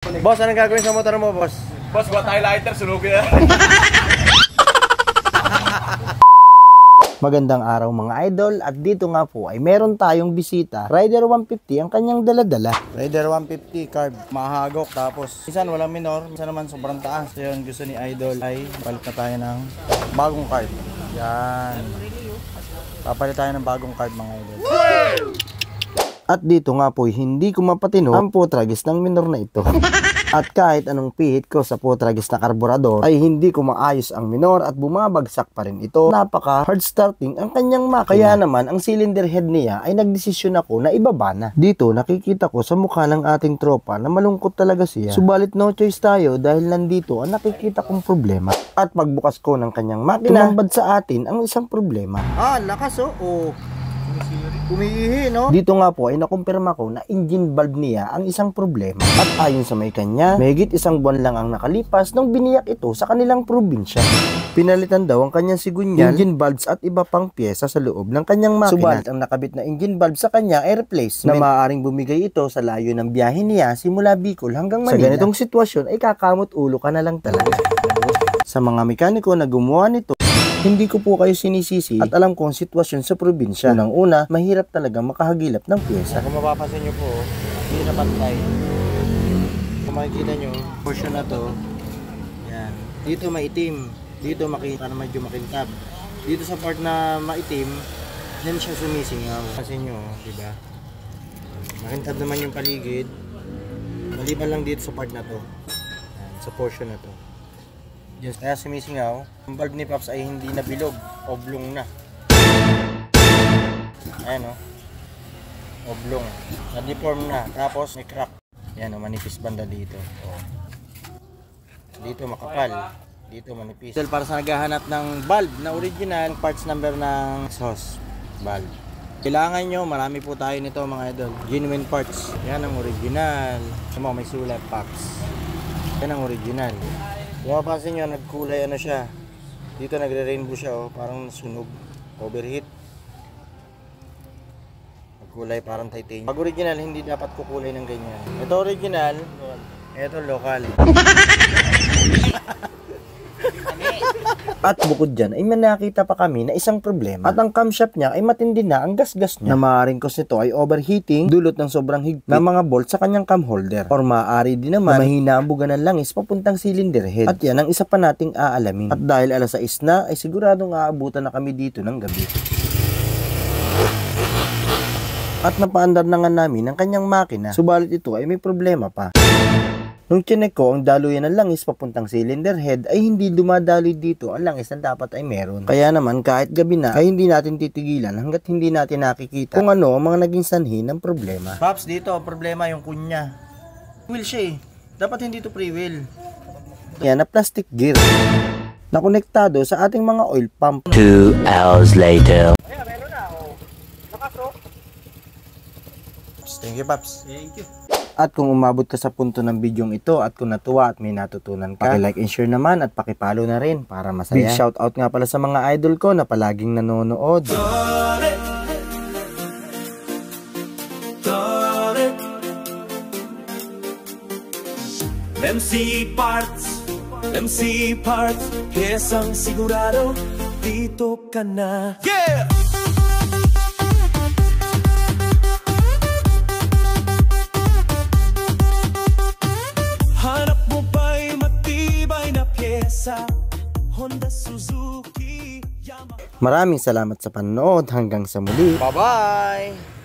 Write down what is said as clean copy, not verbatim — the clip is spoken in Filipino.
Boss, anong gagawin sa motor mo, boss? Boss, buat tayo lighter, sunugin na. Magandang araw mga idol, at dito nga po ay meron tayong bisita. Rider 150 ang kanyang daladala. Rider 150 carb, mahagok, tapos minsan walang minor, minsan naman sobrang taas. So yun, gusto ni idol ay palit na tayo ng bagong carb. Yan, papalit tayo ng bagong carb mga idol. At dito nga po hindi ko mapatino ang potragis ng minor na ito. At kahit anong pihit ko sa potragis na karburador ay hindi ko maayos ang minor at bumabagsak pa rin ito. Napaka hard starting ang kanyang makina. Kaya naman ang cylinder head niya ay nagdesisyon ako na ibaba na. Dito nakikita ko sa mukha ng ating tropa na malungkot talaga siya. Subalit no choice tayo dahil nandito ang nakikita kong problema. At pagbukas ko ng kanyang makina, tumambad sa atin ang isang problema. Lakas oh. Umiihi, no? Dito nga po ay nakumpirma ko na engine valve niya ang isang problema. At ayon sa may kanya, mahigit isang buwan lang ang nakalipas nung biniyak ito sa kanilang probinsya. Pinalitan daw ang kanyang sigunyal, engine valves at iba pang pyesa sa loob ng kanyang makina. Subalit ang nakabit na engine valve sa kanya ay replacement na maaaring bumigay ito sa layo ng biyahe niya simula Bicol hanggang Manila. Sa ganitong sitwasyon ay kakamot ulo ka na lang talaga. Sa mga mekaniko na gumawa nito, hindi ko po kayo sinisisi at alam ko ang sitwasyon sa probinsya. Unang-una, mahirap talaga makahagilap ng pyesa. Kung mapapansin nyo po, hindi na pantay. Kung makikita nyo, portion na to, yan. Dito maitim, dito makita na medyo makintab. Dito sa part na maitim, yan siya sumisingaw. Kasi nyo, diba? Makintab naman yung paligid. Maliban lang dito sa part na to, yan, sa portion na to. Kaya sumisingaw, ang valve ni Pops ay hindi na bilog, oblong na. Ayan o, oblong, na-deform na, tapos may crack. Ayan o, manipis banda dito. Dito makapal, dito manipis. Para sa naghahanap ng valve na original, parts number ng exhaust valve. Kailangan nyo, marami po tayo nito mga idol. Genuine parts, yan ang original. Sama may sulat, Pops. Yan ang original. Kung mapapansin nyo, nagkulay ano siya. Dito nagre-rainbow siya oh, parang nasunog, overheat. Nagkulay parang titanium. Pag original, hindi dapat kukulay ng ganyan. Ito original, ito local. At bukod dyan, ay may nakita pa kami na isang problema. At ang camshaft niya ay matindi na ang gasgas niya. Na maaaring cause nito ay overheating, dulot ng sobrang higpit na mga bolt sa kanyang cam holder. Or maaari din naman na mahina ang buga ng langis papuntang cylinder head. At yan ang isa pa nating aalamin. At dahil alas 6 na, ay siguradong aabutan na kami dito ng gabi. At napaandar na nga namin ang kanyang makina. Subalit ito ay may problema pa. Nung chinek ko ang daluyan ng langis papuntang cylinder head ay hindi dumadaloy dito ang langis na dapat ay meron. Kaya naman kahit gabi na ay hindi natin titigilan hanggat hindi natin nakikita kung ano ang mga naging sanhi ng problema. Pops, dito problema yung kunya. Wheel siya eh. Dapat hindi to pre-wheel. Yan na plastic gear. Nakonektado sa ating mga oil pump. 2 hours later. Ayan, meron na. Nakasok. Thank you, Pops. Thank you. At kung umabot ka sa punto ng bidyong ito at kung natuwa at may natutunan ka, paki-like and share naman at paki-follow na rin para masaya. Big shout out nga pala sa mga idol ko na palaging nanonood. MC Parts, pyesang sigurado, dito ka na. Yeah! Honda, Suzuki, Yamaha. Maraming salamat sa panonood. Hanggang sa muli. Bye-bye!